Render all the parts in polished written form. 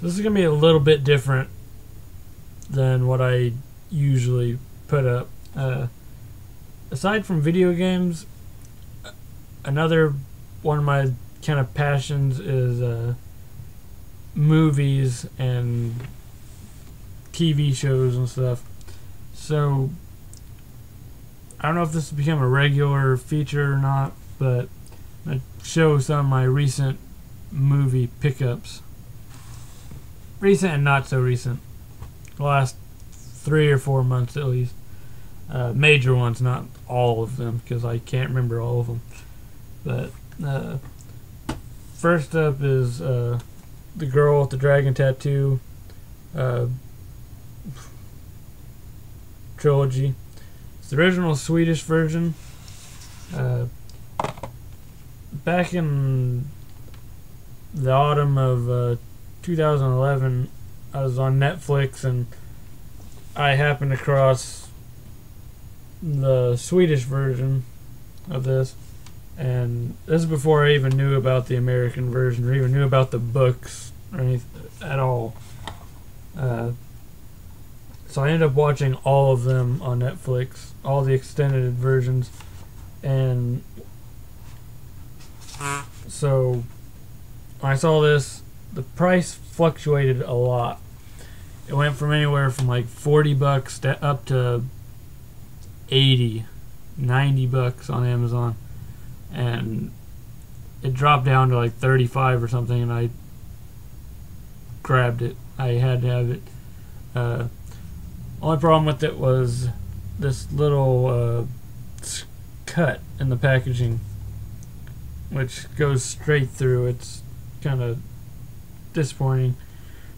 This is going to be a little bit different than what I usually put up. Aside from video games, another one of my kind of passions is movies and TV shows and stuff. So I don't know if this has become a regular feature or not, but I show some of my recent movie pickups. Recent and not so recent. The last 3 or 4 months at least. Major ones, not all of them, because I can't remember all of them. But first up is The Girl with the Dragon Tattoo trilogy. It's the original Swedish version. Back in the autumn of 2011, I was on Netflix and I happened across the Swedish version of this, and this is before I even knew about the American version or even knew about the books or anything at all. So I ended up watching all of them on Netflix, all the extended versions, and so when I saw this, the price fluctuated a lot. It went from anywhere from like $40 up to 80, 90 bucks on Amazon, and it dropped down to like 35 or something, and I grabbed it. I had to have it. Only problem with it was this little cut in the packaging, which goes straight through. It's kind of disappointing.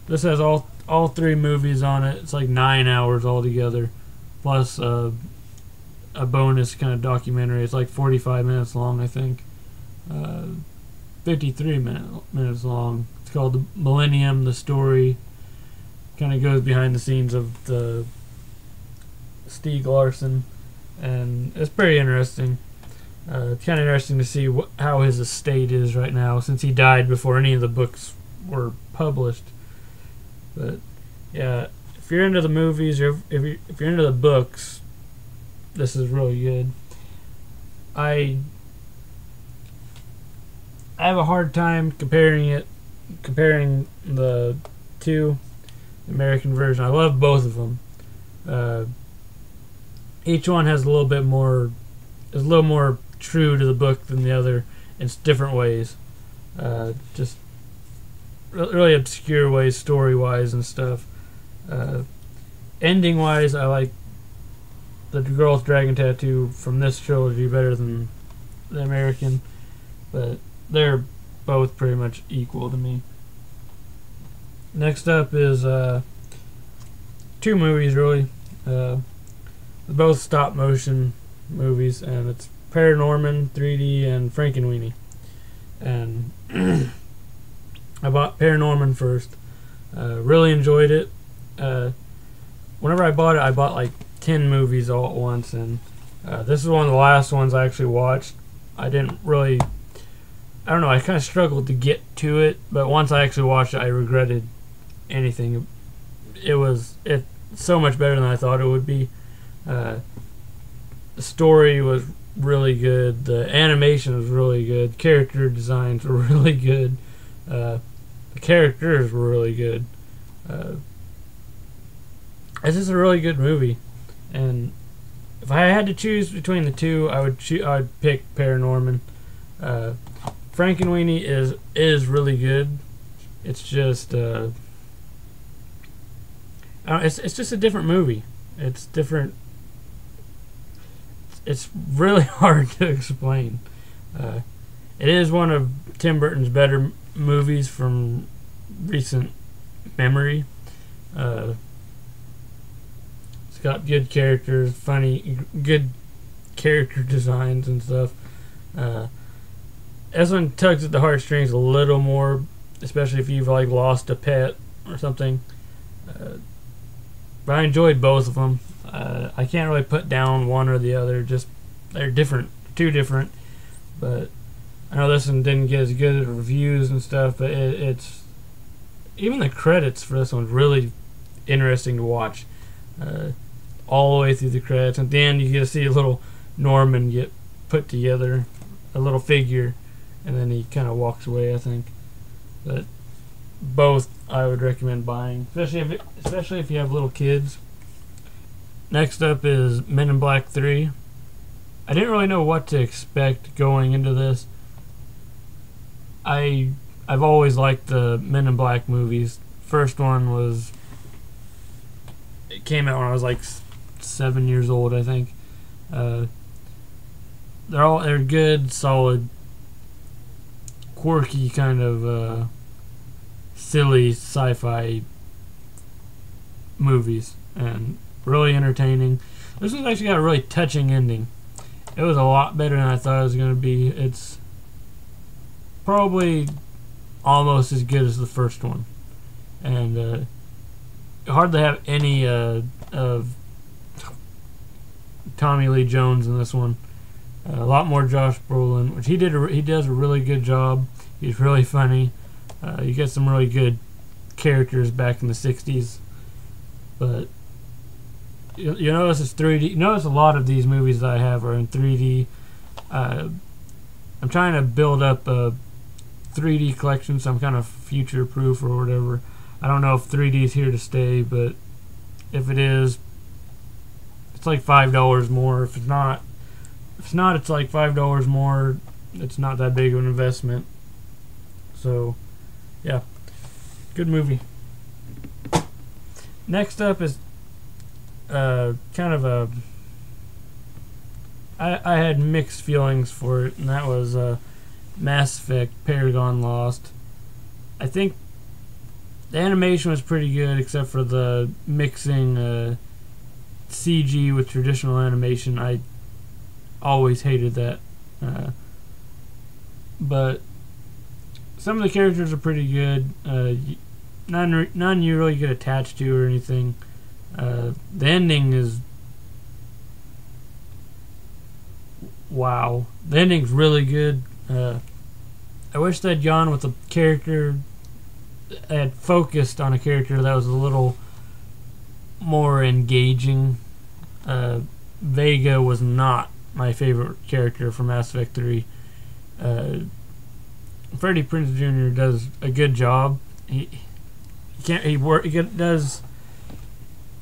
This has all 3 movies on it. It's like 9 hours altogether, plus a bonus kind of documentary. It's like 45 minutes long, I think. 53 minutes long. It's called The Millennium, the story. Kind of goes behind the scenes of the Stieg Larsson, and it's pretty interesting. It's kind of interesting to see how his estate is right now, since he died before any of the books were published. But yeah, if you're into the movies or if you're into the books, this is really good. I have a hard time comparing the two, the American version. I love both of them. Each one has a little bit more, is a little more true to the book than the other in different ways. Just really obscure ways, story-wise and stuff. Ending-wise, I like the Girl with Dragon Tattoo from this trilogy better than the American, but they're both pretty much equal to me. Next up is 2 movies, really. Both stop-motion movies, and it's ParaNorman 3D and Frankenweenie. And I bought ParaNorman first. Really enjoyed it. Whenever I bought it, I bought like 10 movies all at once, and this is one of the last ones I actually watched. I didn't really, I don't know, I kind of struggled to get to it, but once I actually watched it, I regretted anything. It's so much better than I thought it would be. The story was really good. The animation was really good. Character designs were really good. The characters were really good. It's just a really good movie. And if I had to choose between the two, I'd pick ParaNorman. Frankenweenie is really good. It's just it's just a different movie. It's different. It's really hard to explain. It is one of Tim Burton's better movies from recent memory. It's got good characters, good character designs and stuff. This one tugs at the heartstrings a little more, especially if you've like lost a pet or something. But I enjoyed both of them. I can't really put down one or the other. Just they're different, too different. But I know this one didn't get as good reviews and stuff. But even the credits for this one's really interesting to watch. All the way through the credits. At the end, you get to see a little Norman get put together, a little figure, and then he kind of walks away, I think. But both I would recommend buying, especially if you have little kids. Next up is Men in Black 3. I didn't really know what to expect going into this. I've always liked the Men in Black movies. First one was, it came out when I was like 7 years old, I think. They're good, solid, quirky kind of silly sci-fi movies, and really entertaining. This one's actually got a really touching ending. It was a lot better than I thought it was going to be. It's probably almost as good as the first one, and hardly have any of Tommy Lee Jones in this one. A lot more Josh Brolin, which he does a really good job. He's really funny. You get some really good characters back in the 60s, but you notice it's 3D. You notice a lot of these movies that I have are in 3D. I'm trying to build up a 3D collection, so I'm kind of future-proof or whatever. I don't know if 3D is here to stay, but if it is, it's like $5 more. If it's not, it's like $5 more. It's not that big of an investment. So, yeah, good movie. Next up is kind of a. I had mixed feelings for it, and that was Mass Effect Paragon Lost. I think the animation was pretty good, except for the mixing CG with traditional animation. I always hated that. But some of the characters are pretty good. None you really get attached to or anything. The ending is wow. The ending's really good. I wish they'd gone with a character, had focused on a character that was a little more engaging. Vega was not my favorite character from Mass Effect 3. Freddie Prinze Jr. does a good job. He does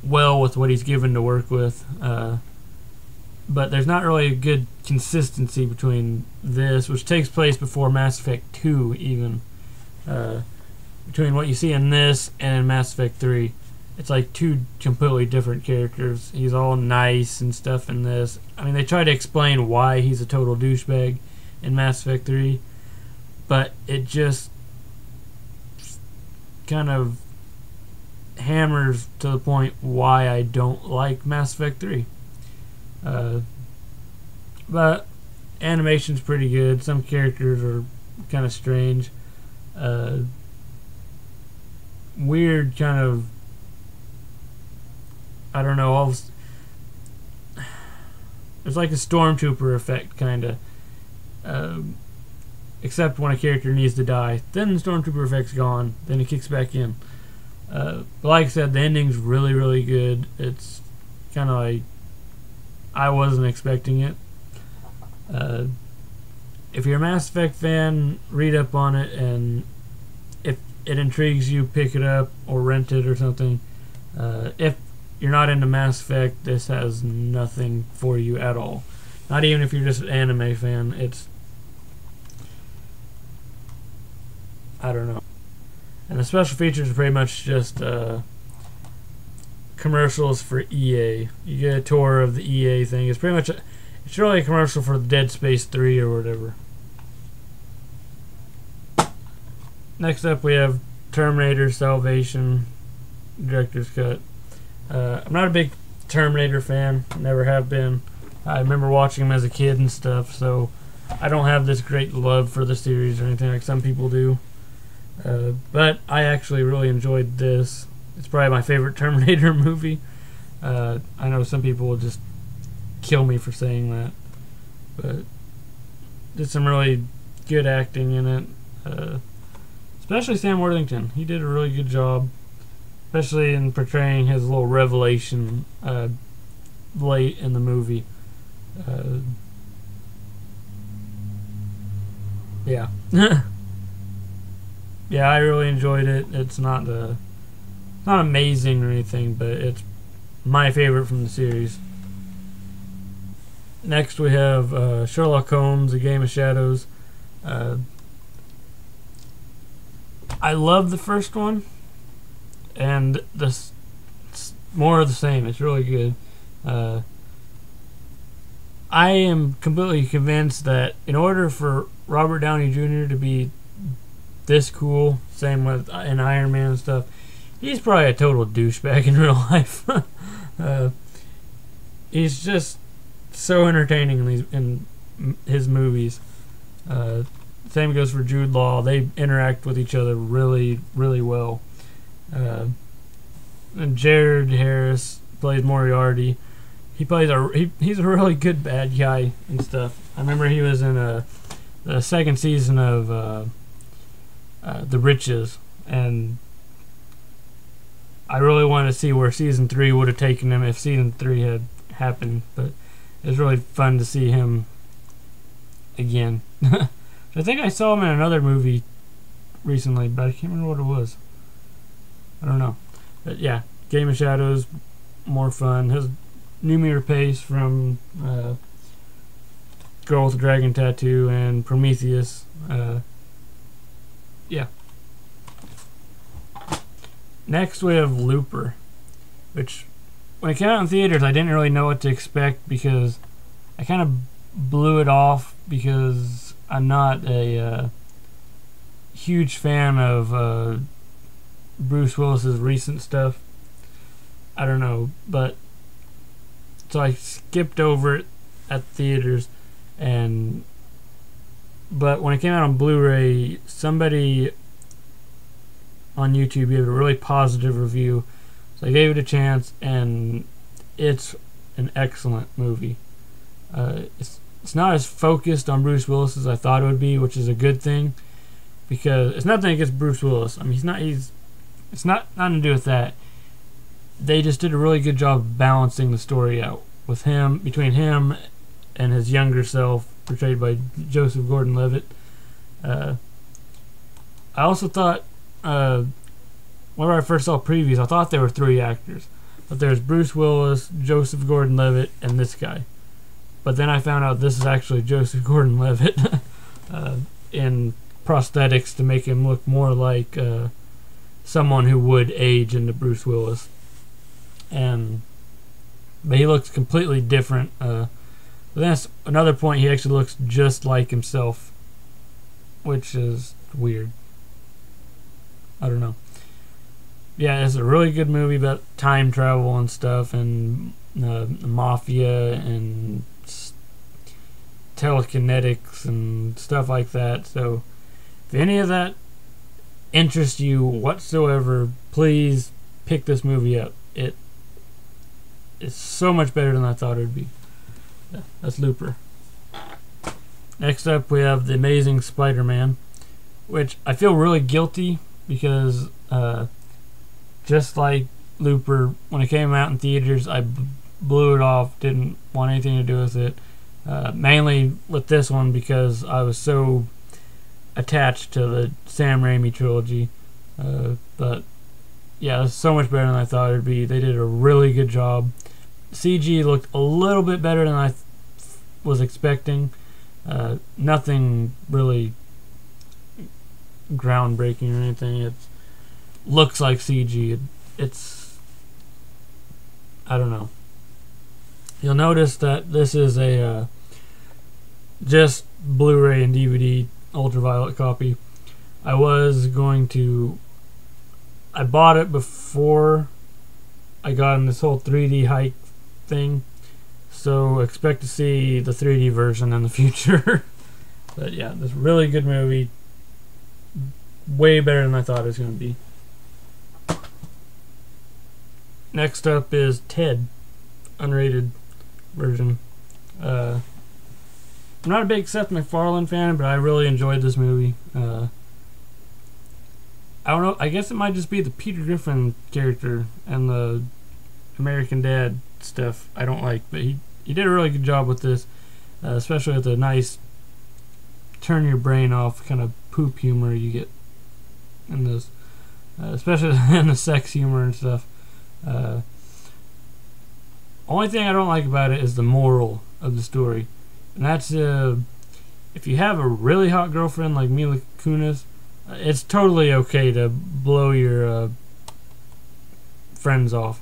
well with what he's given to work with, but there's not really a good consistency between this, which takes place before Mass Effect 2 even, between what you see in this and in Mass Effect 3. It's like two completely different characters. He's all nice and stuff in this. I mean, they try to explain why he's a total douchebag in Mass Effect 3, but it just kind of hammers to the point why I don't like Mass Effect 3. But animation's pretty good. Some characters are kind of strange. Weird kind of, I don't know, it's like a stormtrooper effect, kind of. Except when a character needs to die. Then the stormtrooper effect's gone. Then it kicks back in. But like I said, the ending's really, really good. It's kind of like, I wasn't expecting it. If you're a Mass Effect fan, read up on it, and if it intrigues you, pick it up or rent it or something. If you're not into Mass Effect, this has nothing for you at all. Not even if you're just an anime fan. It's, I don't know. And the special features are pretty much just commercials for EA. You get a tour of the EA thing. It's pretty much it's really a commercial for Dead Space 3 or whatever. Next up we have Terminator Salvation Director's Cut. I'm not a big Terminator fan. Never have been. I remember watching him as a kid and stuff, so I don't have this great love for the series or anything like some people do. But I actually really enjoyed this. It's probably my favorite Terminator movie. I know some people will just kill me for saying that, but there's some really good acting in it. especially Sam Worthington. He did a really good job, especially in portraying his little revelation late in the movie. Yeah. Yeah, I really enjoyed it. It's not amazing or anything, but it's my favorite from the series. Next we have Sherlock Holmes: A Game of Shadows. I love the first one, and it's more of the same. It's really good. I am completely convinced that in order for Robert Downey Jr. to be this cool, same with in Iron Man and stuff, he's probably a total douchebag in real life. He's just so entertaining in his movies. Same goes for Jude Law. They interact with each other really, really well. And Jared Harris plays Moriarty. He's a really good bad guy and stuff. I remember he was in the second season of The Riches, and I really wanted to see where season 3 would have taken him if season 3 had happened. But it was really fun to see him again. I think I saw him in another movie recently, but I can't remember what it was. I don't know. But yeah, Game of Shadows, more fun. His Noomi Rapace from Girl with the Dragon Tattoo and Prometheus. Yeah. Next we have Looper, which when it came out in theaters I didn't really know what to expect because I kind of blew it off because I'm not a huge fan of Bruce Willis's recent stuff. I don't know, but so I skipped over it at theaters, but when it came out on Blu-ray, somebody on YouTube gave it a really positive review, so I gave it a chance, and it's an excellent movie. It's not as focused on Bruce Willis as I thought it would be, which is a good thing, because it's nothing against Bruce Willis. I mean, it's not nothing to do with that. They just did a really good job of balancing the story out with him, between him and his younger self, portrayed by Joseph Gordon-Levitt. I also thought, whenever I first saw previews, I thought there were 3 actors, but there's Bruce Willis, Joseph Gordon-Levitt, and this guy. But then I found out this is actually Joseph Gordon-Levitt in prosthetics to make him look more like someone who would age into Bruce Willis. But he looks completely different. But that's another point. He actually looks just like himself, which is weird. I don't know. Yeah, it's a really good movie about time travel and stuff, and mafia and telekinetics and stuff like that. So if any of that interests you whatsoever, please pick this movie up. It's so much better than I thought it would be. Yeah, that's Looper. Next up we have The Amazing Spiderman, which I feel really guilty because just like Looper, when it came out in theaters, I blew it off, didn't want anything to do with it. Mainly with this one because I was so attached to the Sam Raimi trilogy. But yeah, it's so much better than I thought it would be. They did a really good job. CG looked a little bit better than I was expecting. Nothing really groundbreaking or anything. It looks like CG. It's I don't know. You'll notice that this is a just Blu-ray and DVD ultraviolet copy. I bought it before I got in this whole 3D hype thing, so expect to see the 3D version in the future. But yeah, this really good movie, way better than I thought it was going to be. Next up is Ted, unrated version. I'm not a big Seth MacFarlane fan, but I really enjoyed this movie. I don't know. I guess it might just be the Peter Griffin character and the American Dad stuff I don't like, but he did a really good job with this, especially with the nice turn your brain off kind of poop humor you get in this, especially in the sex humor and stuff. Only thing I don't like about it is the moral of the story, and that's if you have a really hot girlfriend like Mila Kunis, it's totally okay to blow your friends off,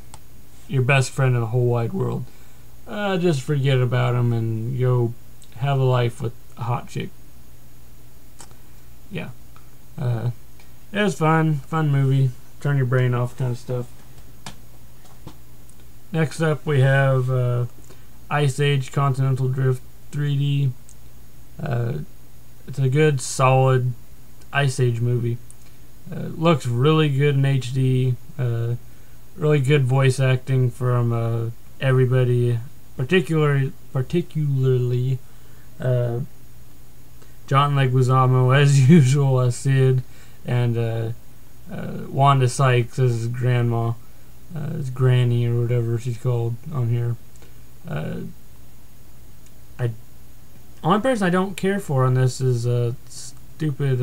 your best friend in the whole wide world. Just forget about them and go have a life with a hot chick. Yeah. It was fun movie, turn your brain off kind of stuff. Next up we have Age Continental Drift 3D. It's a good, solid Ice Age movie. Looks really good in HD. Really good voice acting from everybody, particularly John Leguizamo as usual as Sid, and Wanda Sykes as his grandma, his granny or whatever she's called on here. Only person I don't care for on this is stupid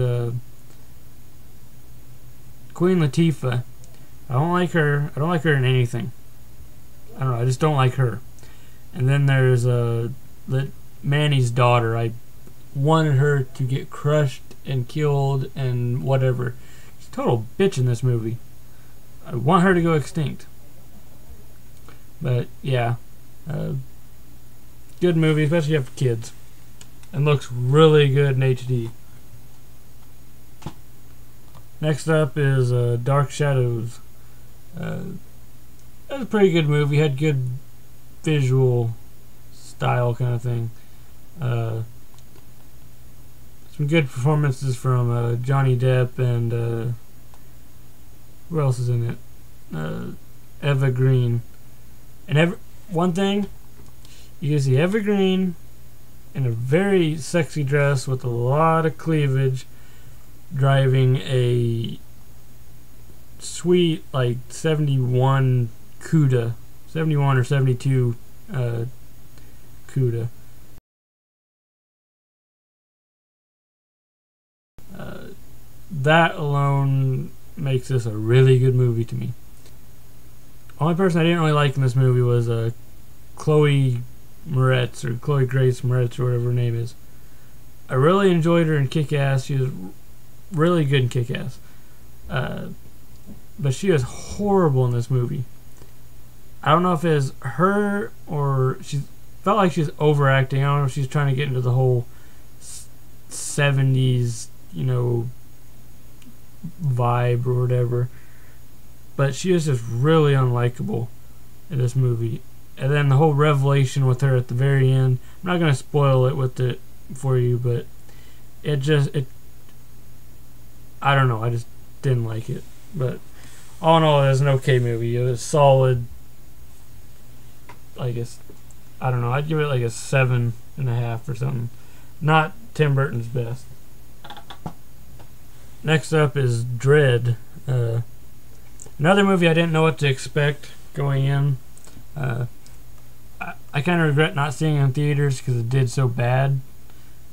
Queen Latifah. I don't like her. I don't like her in anything. I don't know. I just don't like her. And then there's Manny's daughter. I wanted her to get crushed and killed and whatever. She's a total bitch in this movie. I want her to go extinct. But yeah, good movie, especially if you have kids. And looks really good in HD. Next up is Dark Shadows. That was a pretty good movie. Had good visual style kind of thing. Some good performances from Johnny Depp and who else is in it? Eva Green. And one thing, you can see Eva Green in a very sexy dress with a lot of cleavage, driving a sweet like 71 Cuda, 71 or 72 Cuda. That alone makes this a really good movie to me. Only person I didn't really like in this movie was Chloe Moretz, or Chloe Grace Moretz, or whatever her name is. I really enjoyed her in Kick-Ass. She was really good in Kick-Ass. But she is horrible in this movie. I don't know if it's her or she felt like she's overacting. I don't know if she's trying to get into the whole 70s, vibe or whatever. But she is just really unlikable in this movie. And then the whole revelation with her at the very end. I'm not going to spoil it for you, but I don't know. I just didn't like it. But all in all, it was an okay movie. It was solid. I don't know. I'd give it like a 7.5 or something. Not Tim Burton's best. Next up is Dread. Another movie I didn't know what to expect going in. I kind of regret not seeing it in theaters because it did so bad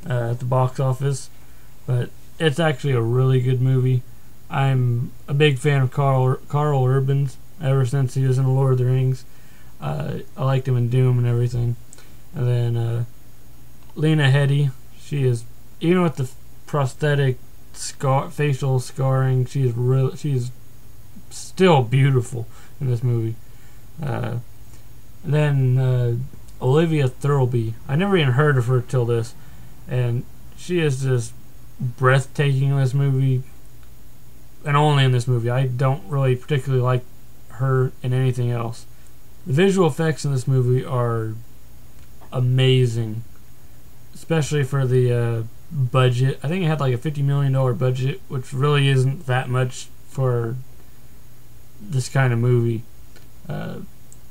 at the box office. But it's actually a really good movie. I'm a big fan of Carl Urban's ever since he was in The Lord of the Rings. I liked him in Doom and everything. And then Lena Headey, she is, even with the prosthetic facial scarring, she is still beautiful in this movie. And then Olivia Thirlby, I never even heard of her till this, and she is just breathtaking in this movie, and only in this movie. I don't really particularly like her in anything else. The visual effects in this movie are amazing, especially for the budget. I think it had like a $50 million budget, which really isn't that much for this kind of movie.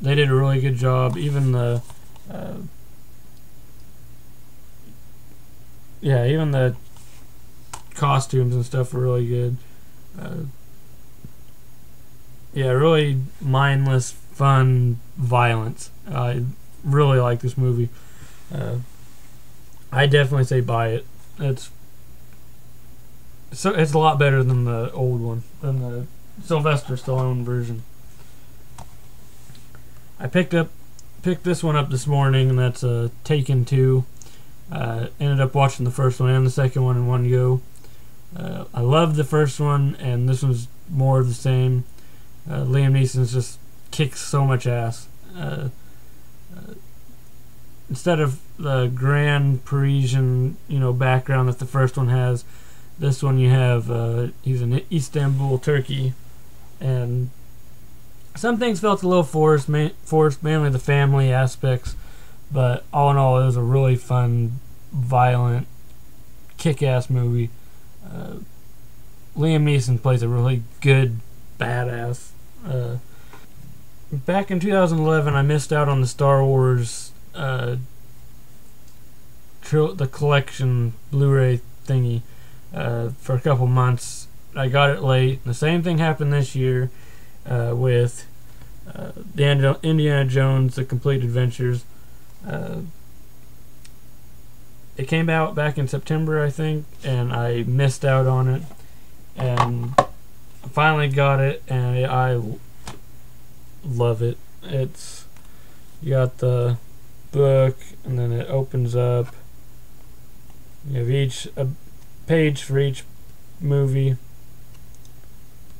They did a really good job. Even the costumes and stuff were really good. yeah, really mindless, fun violence. I really like this movie. I definitely say buy it. It's a lot better than the old one, than the Sylvester Stallone version. I picked this one up this morning, and that's Taken 2. Ended up watching the first one and the second one in one go. I loved the first one, and this one's more of the same. Liam Neeson just kicks so much ass. Instead of the grand Parisian, background that the first one has, this one you have he's in Istanbul, Turkey, and some things felt a little forced, mainly the family aspects, but all in all, it was a really fun, violent, kick-ass movie. Liam Neeson plays a really good badass. Back in 2011, I missed out on the Star Wars the collection Blu-ray thingy for a couple months. I got it late. The same thing happened this year with the Indiana Jones: The Complete Adventures. It came out back in September, I think, and I missed out on it. And I finally got it, and I love it. You got the book, and then it opens up. You have a page for each movie.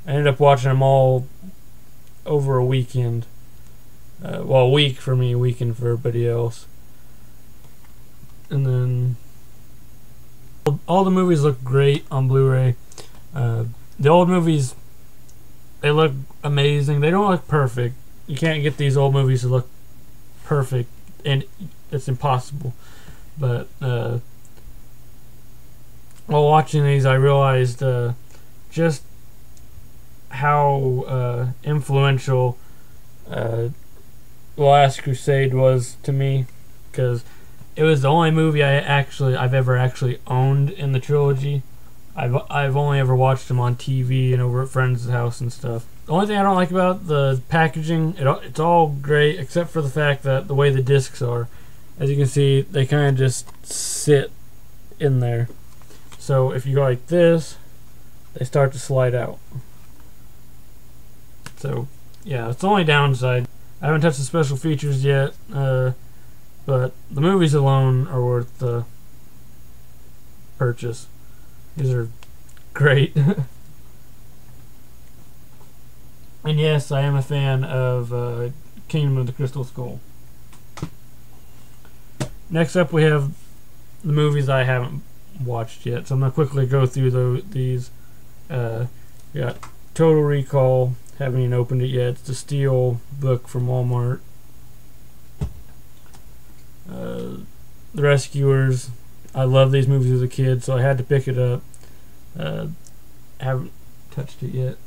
I ended up watching them all over a weekend. A week for me, a weekend for everybody else. And then all the movies look great on Blu-ray. The old movies, they look amazing. They don't look perfect. You can't get these old movies to look perfect, and it's impossible. But while watching these, I realized just how influential The Last Crusade was to me, because it was the only movie I've ever actually owned in the trilogy. I've only ever watched them on TV and over at friends' house and stuff. The only thing I don't like about the packaging, it's all great except for the fact that the way the discs are. As you can see, they kind of just sit in there. So if you go like this, they start to slide out. So yeah, it's the only downside. I haven't touched the special features yet, but the movies alone are worth the purchase. These are great. And yes, I am a fan of Kingdom of the Crystal Skull. Next up, we have the movies I haven't watched yet, so I'm going to quickly go through these. We got Total Recall. Haven't even opened it yet. It's a steel book from Walmart. The Rescuers. I love these movies as a kid, so I had to pick it up. Haven't touched it yet.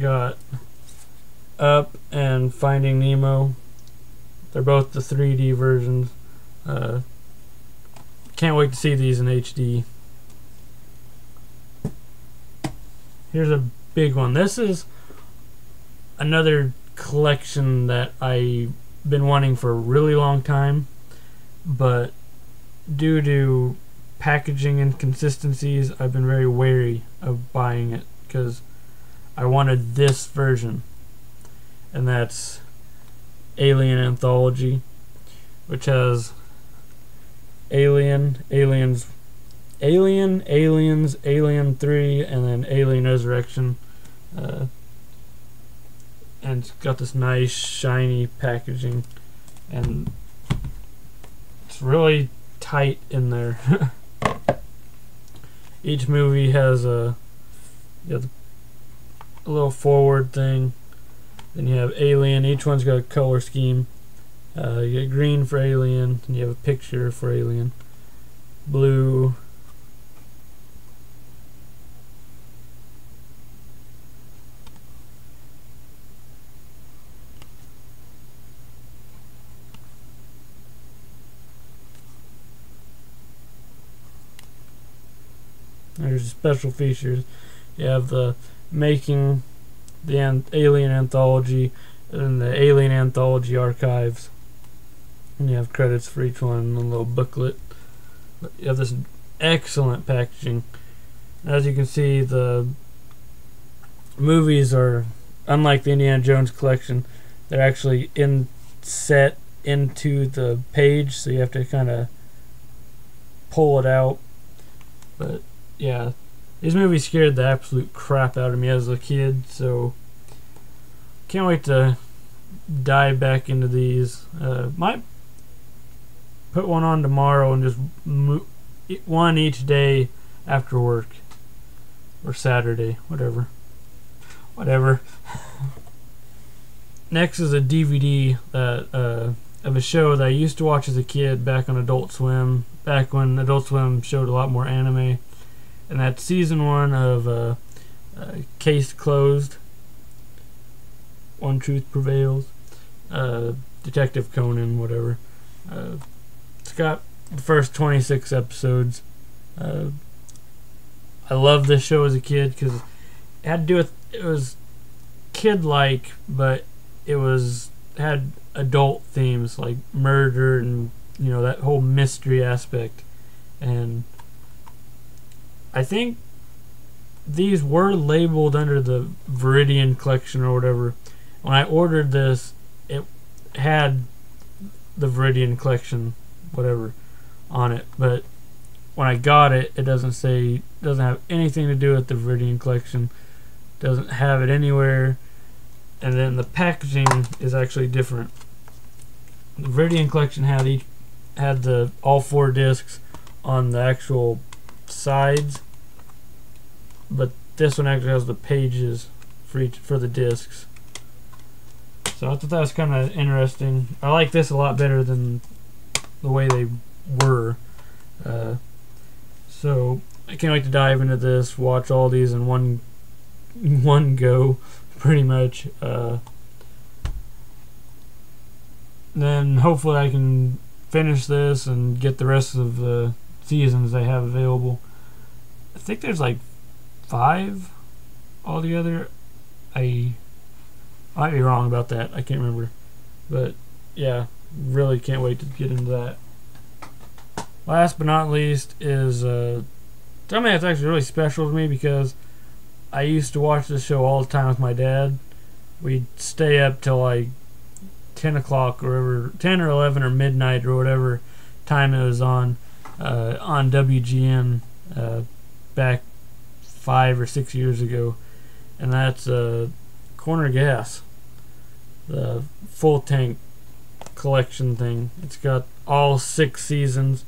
Got Up and Finding Nemo. They're both the 3D versions. Can't wait to see these in HD. Here's a big one. This is another collection that I've been wanting for a really long time, but due to packaging inconsistencies, I've been very wary of buying it because I wanted this version, and that's Alien Anthology, which has Aliens, Alien 3, and then Alien Resurrection. And it's got this nice shiny packaging, and it's really tight in there. Each movie has a little forward thing. Then you have Alien. Each one's got a color scheme. You get green for Alien, and you have a picture for Alien. Blue. There's special features. You have the Making the Alien Anthology and the Alien Anthology Archives. And you have credits for each one in a little booklet. But you have this excellent packaging. As you can see, the movies are, unlike the Indiana Jones collection, they're actually set into the page, so you have to kind of pull it out. But yeah, these movies scared the absolute crap out of me as a kid, so can't wait to dive back into these. Might put one on tomorrow and just one each day after work, or Saturday, whatever. Next is a DVD that of a show that I used to watch as a kid back on Adult Swim, back when Adult Swim showed a lot more anime, and that's season 1 of Case Closed, One Truth Prevails, Detective Conan, whatever. It's got the first 26 episodes. I loved this show as a kid because it had to do with, it was kid-like, but it had adult themes like murder and, you know, that whole mystery aspect. And I think these were labeled under the Viridian collection or whatever. When I ordered this, it had the Viridian collection, whatever, on it, but when I got it, it doesn't have anything to do with the Viridian collection, doesn't have it anywhere, and then the packaging is actually different. The Viridian collection had all 4 discs on the actual sides, but this one actually has the pages for the discs. So I thought that was kind of interesting. I like this a lot better than the way they were. So I can't wait to dive into this, watch all these in one go, pretty much. Then hopefully I can finish this and get the rest of the seasons they have available. I think there's like 5 altogether. I might be wrong about that. I can't remember. But yeah, really can't wait to get into that. Last but not least is something that's actually really special to me because I used to watch this show all the time with my dad. We'd stay up till like 10 o'clock or whatever, 10 or 11 or midnight or whatever time it was on WGN back 5 or 6 years ago. And that's Corner Gas, the full tank collection thing. It's got all 6 seasons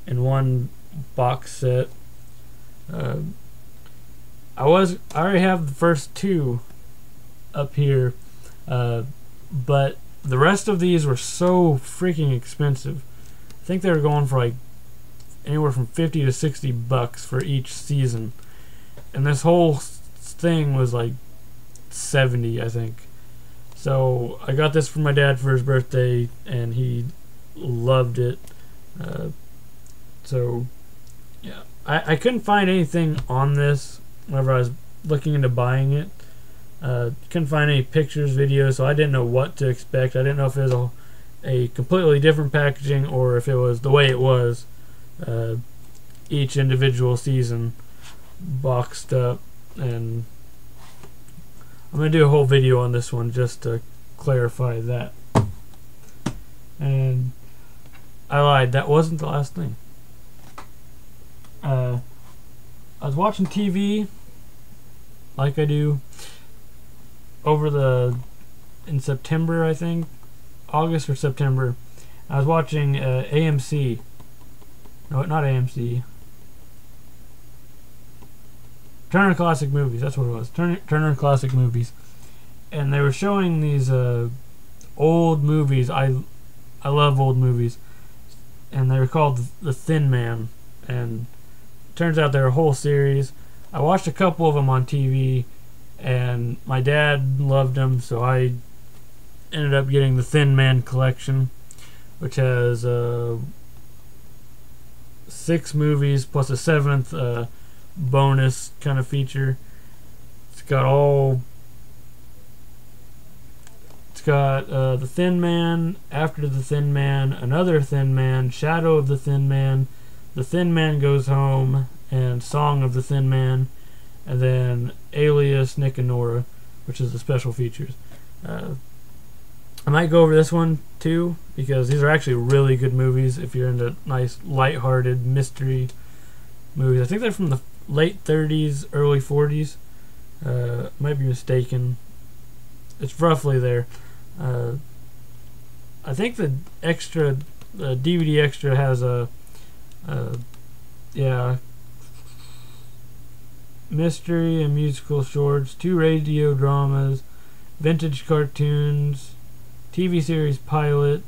in one box set. I already have the first 2 up here, but the rest of these were so freaking expensive. I think they were going for like anywhere from $50 to $60 for each season, and this whole thing was like $70, I think. So I got this for my dad for his birthday, and he loved it. So yeah, I couldn't find anything on this whenever I was looking into buying it. Couldn't find any pictures, videos, so I didn't know what to expect. I didn't know if it was a completely different packaging or if it was the way it was, each individual season boxed up. And I'm going to do a whole video on this one just to clarify that. And I lied, that wasn't the last thing. I was watching TV like I do in September, I think, August or September. I was watching AMC. No, not AMC. Turner Classic Movies, that's what it was. Turner Classic Movies. And they were showing these old movies. I love old movies. And they were called The Thin Man. And turns out they're a whole series. I watched a couple of them on TV, and my dad loved them, so I ended up getting the Thin Man collection, which has 6 movies plus a 7th bonus kind of feature. It's got all. It's got the Thin Man, After the Thin Man, Another Thin Man, Shadow of the Thin Man, The Thin Man Goes Home, and Song of the Thin Man, and then Alias, Nick and Nora, which is the special features. I might go over this one too, because these are actually really good movies if you're into nice, lighthearted mystery movies. I think they're from the late 30s, early 40s. Might be mistaken. It's roughly there. I think the DVD extra has mystery and musical shorts, 2 radio dramas, vintage cartoons, TV series pilot.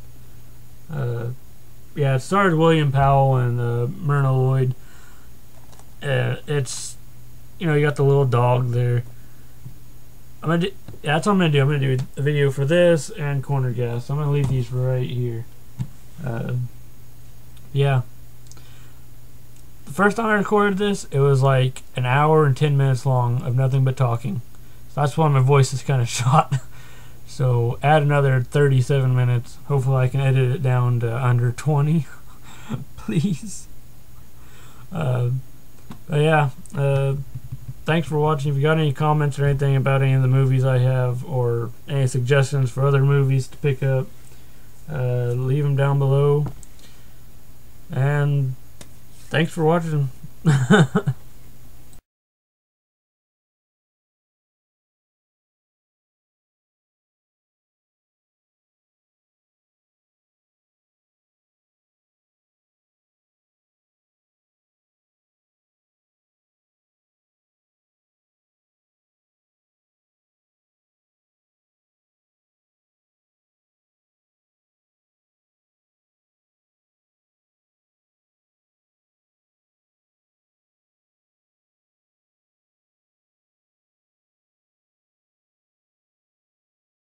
It starred William Powell and Myrna Lloyd. It's, you got the little dog there. That's what I'm gonna do. I'm gonna do a video for this and Corner Gas. I'm gonna leave these right here. The first time I recorded this, it was like an hour and 10 minutes long of nothing but talking. So that's why my voice is kind of shot. So add another 37 minutes. Hopefully I can edit it down to under 20. Please. Thanks for watching. If you got any comments or anything about any of the movies I have, or any suggestions for other movies to pick up, leave them down below. And thanks for watching.